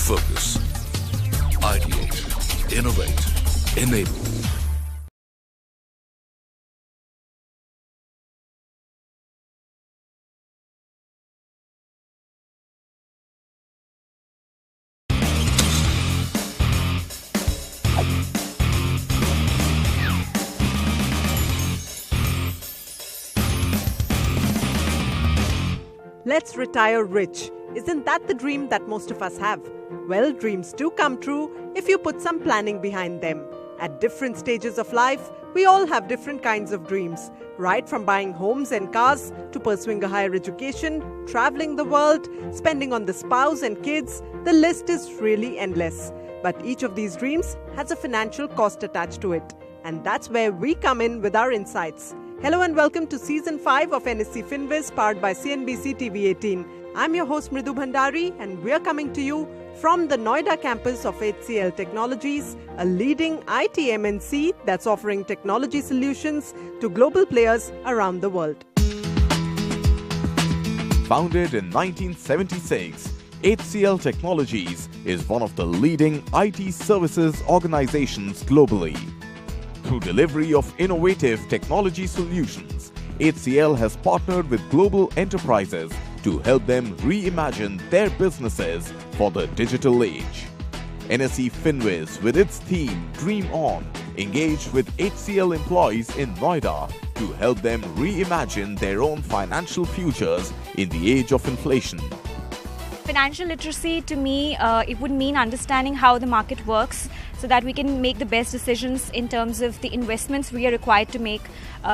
Focus. Ideate. Innovate. Enable. Let's retire rich. Isn't that the dream that most of us have? Well, dreams do come true if you put some planning behind them. At different stages of life, we all have different kinds of dreams. Right from buying homes and cars to pursuing a higher education, traveling the world, spending on the spouse and kids, the list is really endless. But each of these dreams has a financial cost attached to it. And that's where we come in with our insights. Hello and welcome to Season 5 of NSE FinWiz powered by CNBC TV18. I'm your host Mridu Bhandari and we're coming to you from the Noida campus of HCL Technologies, a leading IT MNC that's offering technology solutions to global players around the world. Founded in 1976, HCL Technologies is one of the leading IT services organizations globally. Through delivery of innovative technology solutions, HCL has partnered with global enterprises to help them reimagine their businesses for the digital age. NSE FinWiz, with its theme Dream On, engaged with HCL employees in Noida to help them reimagine their own financial futures in the age of inflation. Financial literacy, to me, it would mean understanding how the market works so that we can make the best decisions in terms of the investments we are required to make,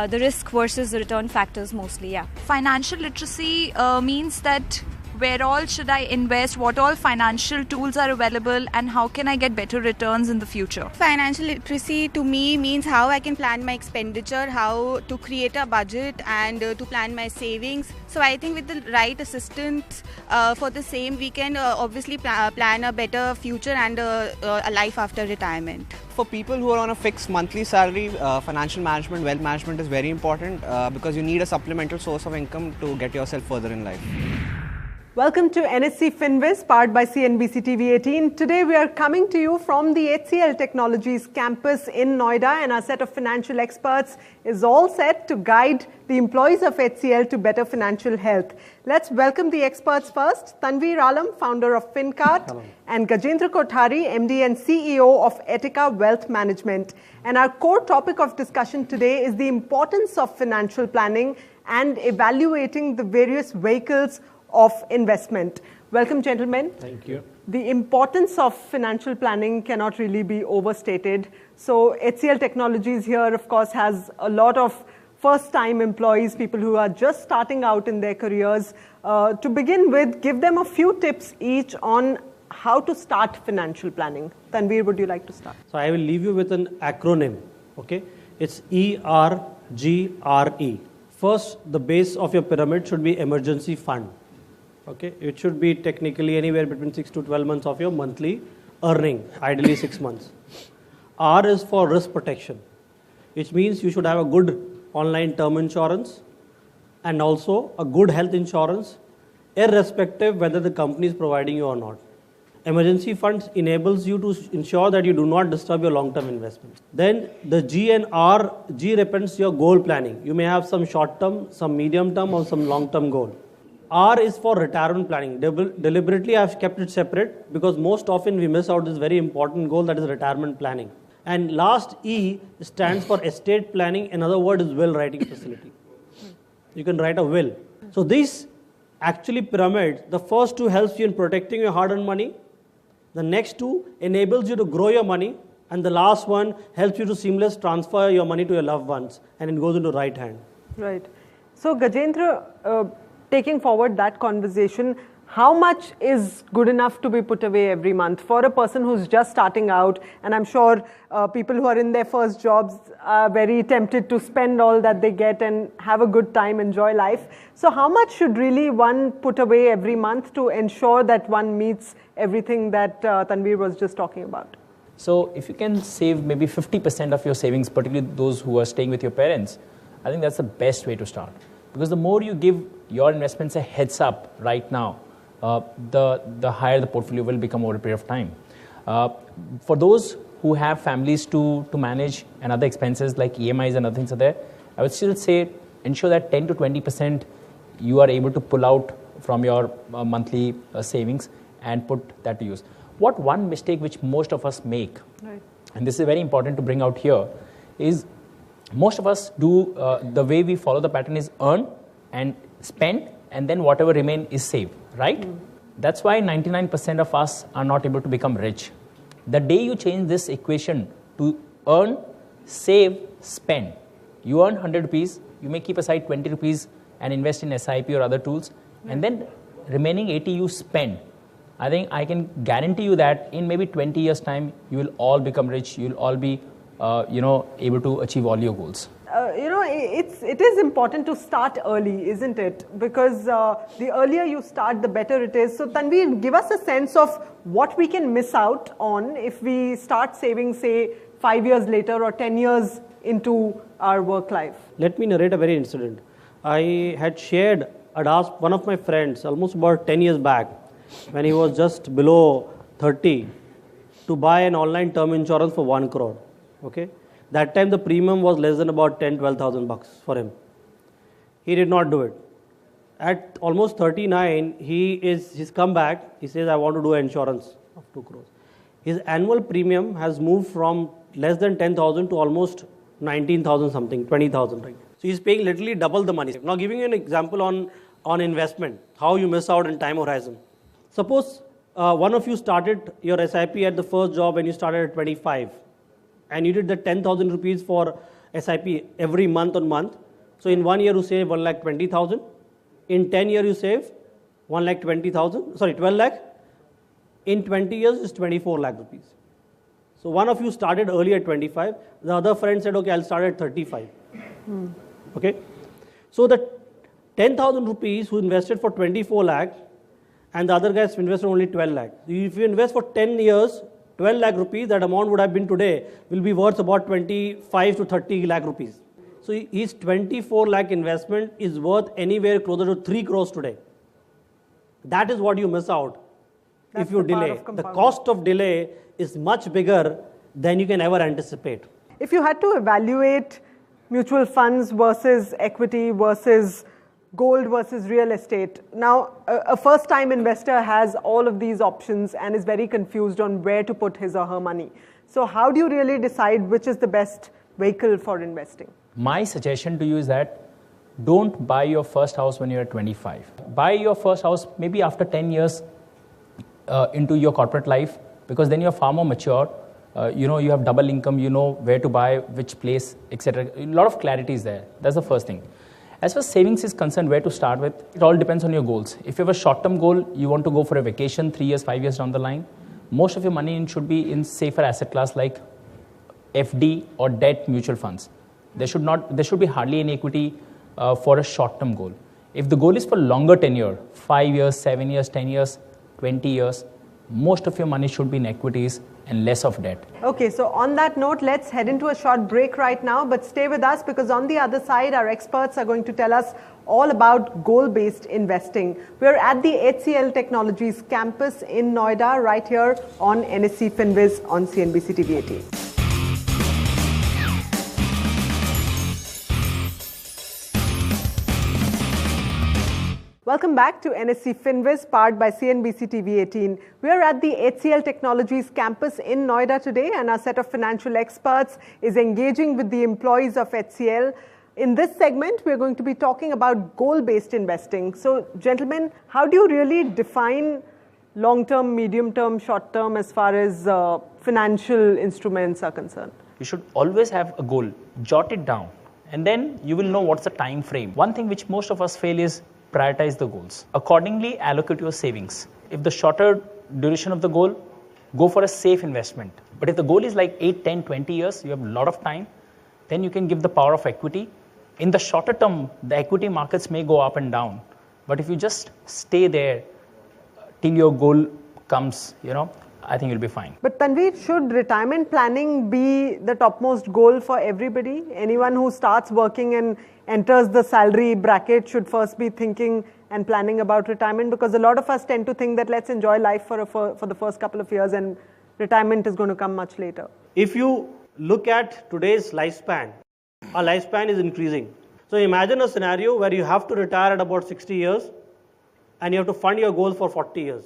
the risk versus the return factors mostly, yeah. Financial literacy means that where all should I invest, what all financial tools are available, and how can I get better returns in the future. Financial literacy to me means how I can plan my expenditure, how to create a budget and to plan my savings. So I think with the right assistance for the same, we can obviously plan a better future and a life after retirement. For people who are on a fixed monthly salary, financial management, wealth management is very important because you need a supplemental source of income to get yourself further in life. Welcome to NSE FinWiz, powered by CNBC TV18. Today we are coming to you from the HCL Technologies campus in Noida, and our set of financial experts is all set to guide the employees of HCL to better financial health. Let's welcome the experts first. Tanveer Alam, founder of FinCart, hello, and Gajendra Kothari, MD and CEO of Etica Wealth Management. And our core topic of discussion today is the importance of financial planning and evaluating the various vehicles of investment. Welcome, gentlemen. Thank you. The importance of financial planning cannot really be overstated. So HCL Technologies here, of course, has a lot of first-time employees, people who are just starting out in their careers. To begin with, give them a few tips each on how to start financial planning. Tanveer, would you like to start? So I will leave you with an acronym. Okay, it's ERGRE. First, the base of your pyramid should be emergency fund. Okay, it should be technically anywhere between 6 to 12 months of your monthly earning, ideally 6 months. R is for risk protection, which means you should have a good online term insurance and also a good health insurance, irrespective whether the company is providing you or not. Emergency funds enables you to ensure that you do not disturb your long-term investments. Then the G and R, G represents your goal planning. You may have some short-term, some medium-term or some long-term goal. R is for retirement planning. Deliberately, I've kept it separate because most often we miss out this very important goal, that is retirement planning. And last E stands for estate planning. In other words, is will writing facility. You can write a will. So these actually pyramids, the first two helps you in protecting your hard-earned money. The next two enables you to grow your money. And the last one helps you to seamless transfer your money to your loved ones. And it goes into right hand. Right. So Gajendra, taking forward that conversation, how much is good enough to be put away every month for a person who's just starting out? And I'm sure people who are in their first jobs are very tempted to spend all that they get and have a good time, enjoy life. So how much should really one put away every month to ensure that one meets everything that Tanveer was just talking about? So if you can save maybe 50% of your savings, particularly those who are staying with your parents, I think that's the best way to start. Because the more you give your investments a heads up right now, the higher the portfolio will become over a period of time. For those who have families to manage and other expenses like EMIs and other things are there, I would still say ensure that 10 to 20% you are able to pull out from your monthly savings and put that to use. What one mistake which most of us make, right, and this is very important to bring out here, is most of us do the way we follow the pattern is earn and spend and then whatever remain is saved, right? That's why 99% of us are not able to become rich. The day you change this equation to earn, save, spend, you earn 100 rupees, you may keep aside 20 rupees and invest in SIP or other tools, and then remaining 80 you spend. I think I can guarantee you that in maybe 20 years' time, you will all become rich, you will all be able to achieve all your goals. It is important to start early, isn't it? Because the earlier you start, the better it is. So Tanveer, give us a sense of what we can miss out on if we start saving, say, 5 years later or 10 years into our work life. Let me narrate a very incident. I had asked one of my friends almost about 10 years back, when he was just below 30, to buy an online term insurance for 1 crore. Okay? That time the premium was less than about 10,000-12,000 bucks for him. He did not do it. At almost 39, he's come back. He says, I want to do an insurance of 2 crores. His annual premium has moved from less than 10,000 to almost 19,000 something, 20,000, right? So he's paying literally double the money. Now giving you an example on investment, how you miss out in time horizon. Suppose one of you started your SIP at the first job when you started at 25. And you did the 10,000 rupees for SIP every month on month. So in 1 year you save 1,20,000. In 10 years you save 1,20,000. Sorry, 12 lakh. In 20 years is 24 lakh rupees. So one of you started early at 25. The other friend said, okay, I'll start at 35. Okay. So the 10,000 rupees who invested for 24 lakh and the other guys invested only 12 lakh. If you invest for 10 years, 12 lakh rupees, that amount would have been today, will be worth about 25 to 30 lakh rupees. So his 24 lakh investment is worth anywhere closer to 3 crores today. That is what you miss out if you delay. The cost of delay is much bigger than you can ever anticipate. If you had to evaluate mutual funds versus equity versus gold versus real estate. Now, a first-time investor has all of these options and is very confused on where to put his or her money. So how do you really decide which is the best vehicle for investing? My suggestion to you is that don't buy your first house when you're 25. Buy your first house maybe after 10 years into your corporate life, because then you're far more mature. You have double income, you know where to buy, which place, etc. A lot of clarity is there. That's the first thing. As far as savings is concerned, where to start with, it all depends on your goals. If you have a short-term goal, you want to go for a vacation 3 years, 5 years down the line, most of your money should be in safer asset class like FD or debt mutual funds. There should be hardly any equity for a short-term goal. If the goal is for longer tenure, 5 years, 7 years, 10 years, 20 years, most of your money should be in equities and less of debt. Okay, so on that note, let's head into a short break right now, but stay with us because on the other side, our experts are going to tell us all about goal-based investing. We're at the HCL Technologies campus in Noida, right here on NSE FinWiz on CNBC TV 18. Welcome back to NSE FinWiz, powered by CNBC TV 18. We are at the HCL Technologies campus in Noida today, and our set of financial experts is engaging with the employees of HCL. In this segment, we're going to be talking about goal-based investing. So, gentlemen, how do you really define long-term, medium-term, short-term as far as financial instruments are concerned? You should always have a goal. Jot it down, and then you will know what's the time frame. One thing which most of us fail is prioritize the goals. Accordingly, allocate your savings. If the shorter duration of the goal, go for a safe investment. But if the goal is like 8, 10, 20 years, you have a lot of time, then you can give the power of equity. In the shorter term, the equity markets may go up and down. But if you just stay there till your goal comes, I think you'll be fine. But Tanveer, should retirement planning be the topmost goal for everybody? Anyone who starts working and enters the salary bracket should first be thinking and planning about retirement? Because a lot of us tend to think that let's enjoy life for the first couple of years and retirement is going to come much later. If you look at today's lifespan, our lifespan is increasing. So imagine a scenario where you have to retire at about 60 years and you have to fund your goals for 40 years.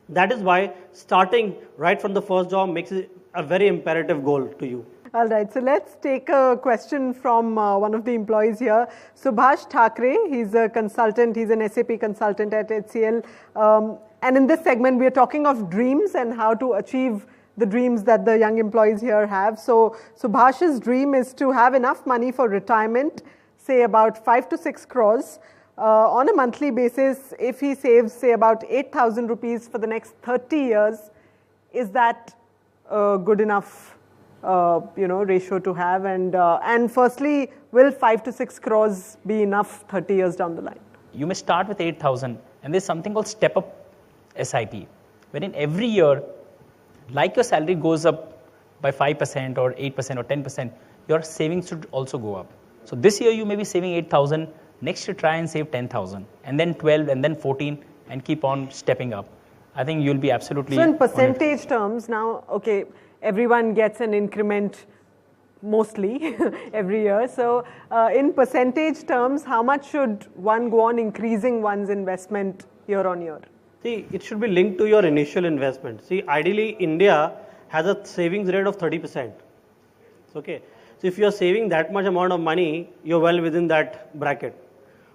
That is why starting right from the first job makes it a very imperative goal to you. All right, so let's take a question from one of the employees here. Subhash Thakre, he's a consultant, he's an SAP consultant at HCL. And in this segment, we are talking of dreams and how to achieve the dreams that the young employees here have. So Subhash's dream is to have enough money for retirement, say about 5 to 6 crores. On a monthly basis, if he saves, say, about 8,000 rupees for the next 30 years, is that good enough, ratio to have? And firstly, will 5 to 6 crores be enough 30 years down the line? You may start with 8,000, and there's something called step-up SIP, wherein every year, like your salary goes up by 5% or 8% or 10%, your savings should also go up. So this year you may be saving 8,000. Next year, try and save 10,000, and then 12, and then 14, and keep on stepping up. I think you'll be absolutely. So in percentage terms, now, okay, everyone gets an increment mostly every year. So in percentage terms, how much should one go on increasing one's investment year on year? See, it should be linked to your initial investment. See, ideally, India has a savings rate of 30%. Okay. So if you're saving that much amount of money, you're well within that bracket.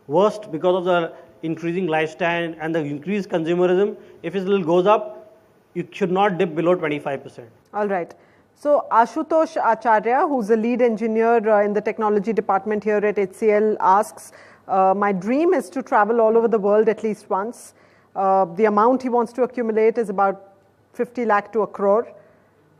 Worst, because of the increasing lifestyle and the increased consumerism, if it still goes up, you should not dip below 25%. All right. So Ashutosh Acharya, who's a lead engineer in the technology department here at HCL, asks, my dream is to travel all over the world at least once. The amount he wants to accumulate is about 50 lakh to a crore.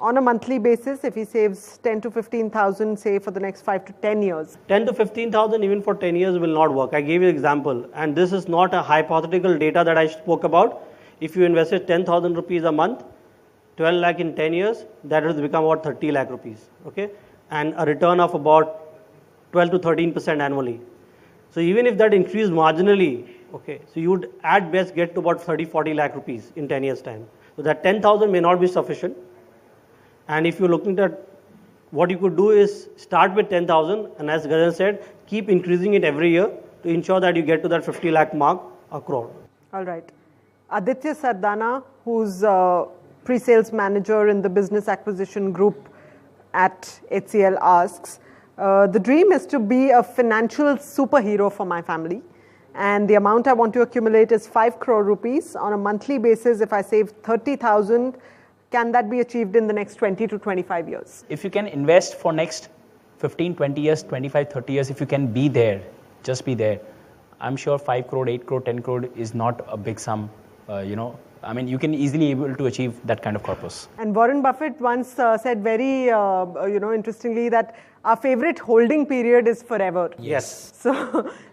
On a monthly basis, if he saves 10 to 15,000, say for the next 5 to 10 years. 10 to 15,000 even for 10 years will not work. I gave you an example, and this is not a hypothetical data that I spoke about. If you invested 10,000 rupees a month, 12 lakh in 10 years, that will become about 30 lakh rupees, okay? And a return of about 12 to 13% annually. So even if that increased marginally, okay, so you would at best get to about 30, 40 lakh rupees in 10 years time. So that 10,000 may not be sufficient. And if you're looking at what you could do is start with 10,000, and as Gajan said, keep increasing it every year to ensure that you get to that 50 lakh mark, a crore. All right. Aditya Sardana, who's pre-sales manager in the business acquisition group at HCL, asks, the dream is to be a financial superhero for my family. And the amount I want to accumulate is 5 crore rupees. On a monthly basis, if I save 30,000, can that be achieved in the next 20 to 25 years? If you can invest for next 15, 20 years, 25, 30 years, if you can be there, just be there, I'm sure 5 crore, 8 crore, 10 crore is not a big sum, I mean, you can easily able to achieve that kind of corpus. And Warren Buffett once said very, interestingly that our favorite holding period is forever. Yes.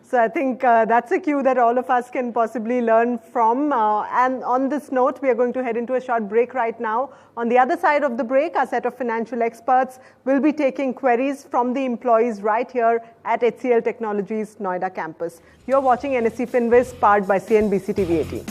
So I think that's a cue that all of us can possibly learn from. And on this note, we are going to head into a short break right now. On the other side of the break, our set of financial experts will be taking queries from the employees right here at HCL Technologies Noida campus. You're watching NSE FinWiz, powered by CNBC TV 18.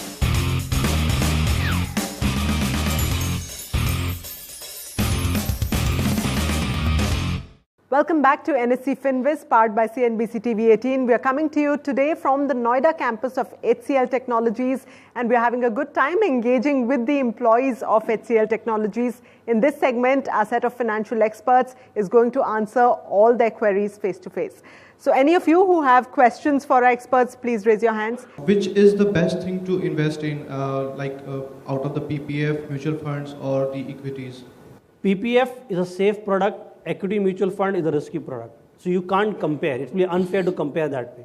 Welcome back to NSE FinWiz, powered by CNBC TV 18. We are coming to you today from the Noida campus of HCL Technologies, and we are having a good time engaging with the employees of HCL Technologies. In this segment, our set of financial experts is going to answer all their queries face-to-face. So any of you who have questions for our experts, please raise your hands. Which is the best thing to invest in, out of the PPF, mutual funds, or the equities? PPF is a safe product. Equity mutual fund is a risky product. So you can't compare. It will be unfair to compare that way.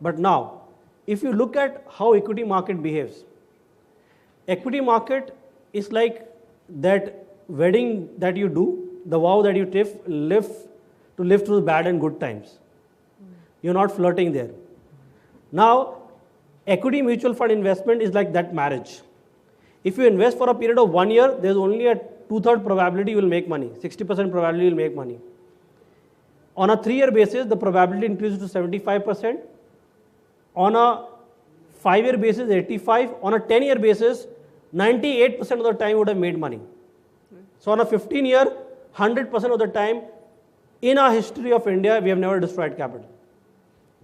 But now, if you look at how equity market behaves, equity market is like that wedding that you do, the vow that you live through bad and good times. You're not flirting there. Now, equity mutual fund investment is like that marriage. If you invest for a period of 1 year, there's only a 2/3 probability you will make money, 60% probability you will make money. On a 3-year basis, the probability increases to 75%. on a 5-year basis 85, on a 10-year basis 98% of the time would have made money. So on a 15-year, 100% of the time in our history of India, we have never destroyed capital.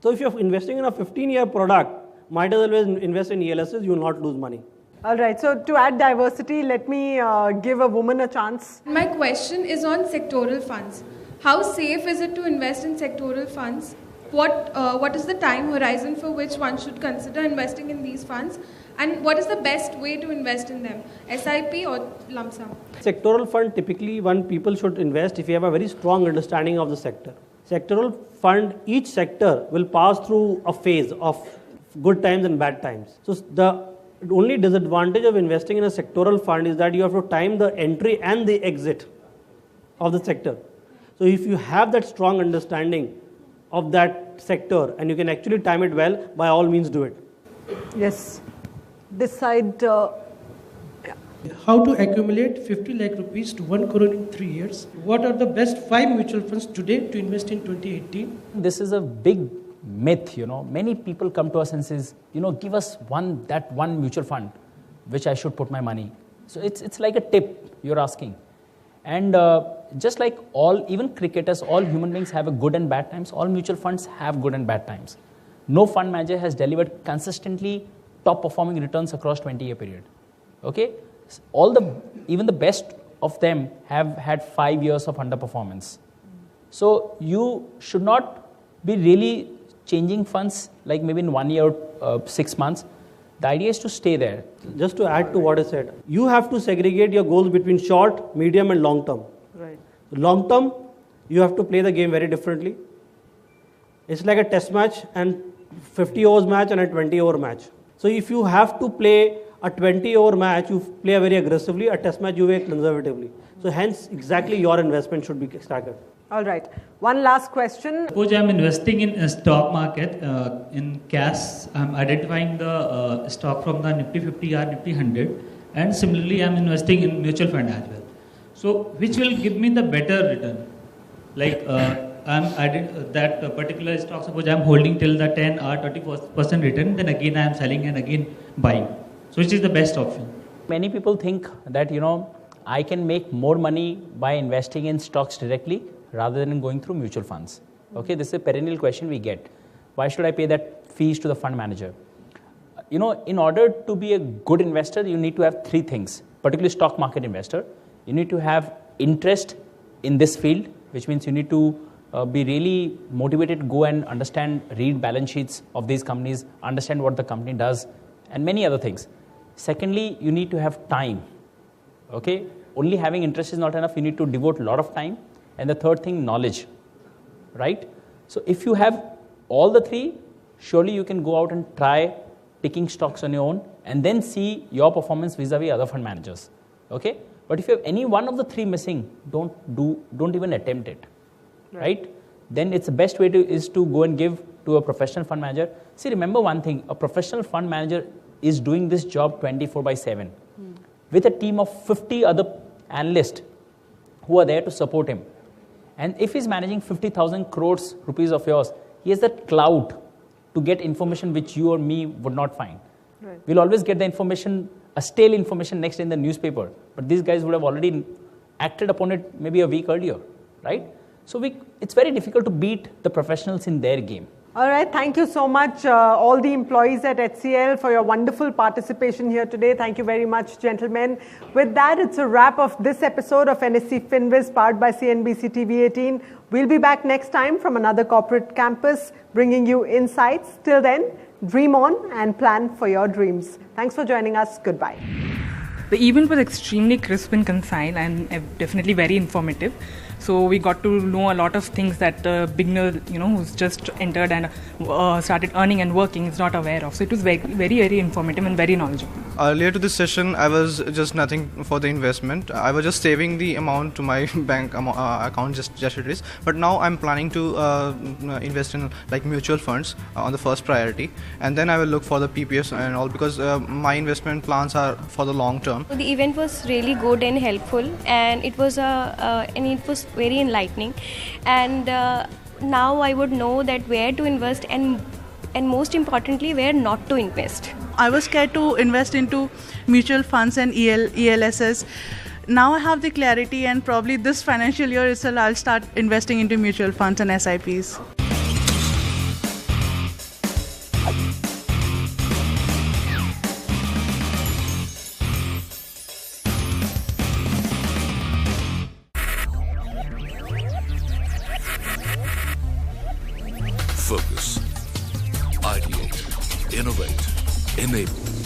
So if you're investing in a 15-year product, might as well invest in ELSs, you will not lose money. All right, so to add diversity, let me give a woman a chance. My question is on sectoral funds. How safe is it to invest in sectoral funds? What is the time horizon for which one should consider investing in these funds? And what is the best way to invest in them? SIP or lump sum? Sectoral fund, typically one people should invest if you have a very strong understanding of the sector. Sectoral fund, each sector will pass through a phase of good times and bad times. So the only disadvantage of investing in a sectoral fund is that you have to time the entry and the exit of the sector. So if you have that strong understanding of that sector and you can actually time it well, by all means do it. Yes. Decide. How to accumulate 50 lakh rupees to 1 crore in 3 years? What are the best 5 mutual funds today to invest in 2018? This is a big myth, Many people come to us and says, give us one mutual fund which I should put my money. So it's like a tip you're asking. And just like even cricketers, all human beings have a good and bad times. All mutual funds have good and bad times. No fund manager has delivered consistently top performing returns across 20-year period. Okay? Even the best of them have had 5 years of underperformance. So you should not be really changing funds like maybe in 1 year or 6 months. The idea is to stay there. Just to add to what I said, you have to segregate your goals between short, medium and long term. Right. Long term, you have to play the game very differently. It's like a test match and 50 overs match and a 20 over match. So if you have to play a 20 over match, you play very aggressively. A test match, you play conservatively. So hence, exactly your investment should be staggered. All right. One last question. Suppose I'm investing in a stock market in cash. I'm identifying the stock from the Nifty 50 or Nifty 100, and similarly, I'm investing in mutual fund as well. So, which will give me the better return? Like I'm adding that particular stock. Suppose I'm holding till the 10 or 20% return, then again I'm selling and again buying. So, which is the best option? Many people think that I can make more money by investing in stocks directly rather than going through mutual funds. Okay, this is a perennial question we get. Why should I pay that fees to the fund manager? In order to be a good investor, you need to have 3 things, particularly stock market investor. You need to have interest in this field, which means you need to be really motivated to go and read balance sheets of these companies, understand what the company does, and many other things. Secondly, you need to have time. Okay, only having interest is not enough. You need to devote a lot of time. And the third thing, knowledge, right? So if you have all the 3, surely you can go out and try picking stocks on your own and then see your performance vis-a-vis other fund managers, okay? But if you have any one of the 3 missing, don't even attempt it, right? Then it's the best way is to go and give to a professional fund manager. See, remember one thing, a professional fund manager is doing this job 24/7 with a team of 50 other analysts who are there to support him. And if he's managing 50,000 crores rupees of yours, he has that clout to get information which you or me would not find. Right. We'll always get the information, a stale information next in the newspaper, but these guys would have already acted upon it maybe a week earlier, right? So it's very difficult to beat the professionals in their game. All right, thank you so much, all the employees at HCL, for your wonderful participation here today. Thank you very much, gentlemen. With that, it's a wrap of this episode of NSE FinWiz, powered by CNBC TV 18. We'll be back next time from another corporate campus, bringing you insights. Till then, dream on and plan for your dreams. Thanks for joining us. Goodbye. The event was extremely crisp and concise and definitely very informative. So we got to know a lot of things that a beginner, who's just entered and started earning and working is not aware of. So it was very, very, very informative and very knowledgeable. Earlier to this session, I was just nothing for the investment. I was just saving the amount to my bank account, just it is. But now I'm planning to invest in like mutual funds on the first priority, and then I will look for the PPS and all, because my investment plans are for the long term. The event was really good and helpful, and it was very enlightening. And now I would know that where to invest and and most importantly, where not to invest. I was scared to invest into mutual funds and ELSS. Now I have the clarity, and probably this financial year itself I'll start investing into mutual funds and SIPs. Focus. Ideate. Innovate. Enable.